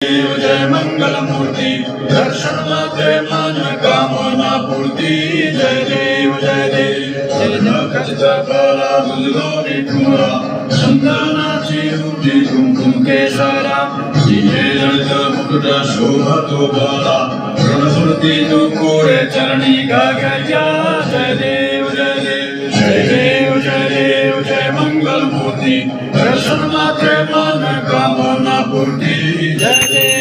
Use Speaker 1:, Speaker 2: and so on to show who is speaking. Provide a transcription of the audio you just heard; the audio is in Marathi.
Speaker 1: देव जय मंगल मूर्ति दर्शन मात्रे मन कामना पूर्ति जय देव जय जगत बला मंगलोरी कुमारा संतानाची रूपी कुमकुम केसरा जिने रंग मुकुट शोभा तो बाला प्रणमूर्ति नुपुरे चरणी गागया जय देव जय देव जय मंगल मूर्ति दर्शन मात्रे मन कामना पूर्ति जय देव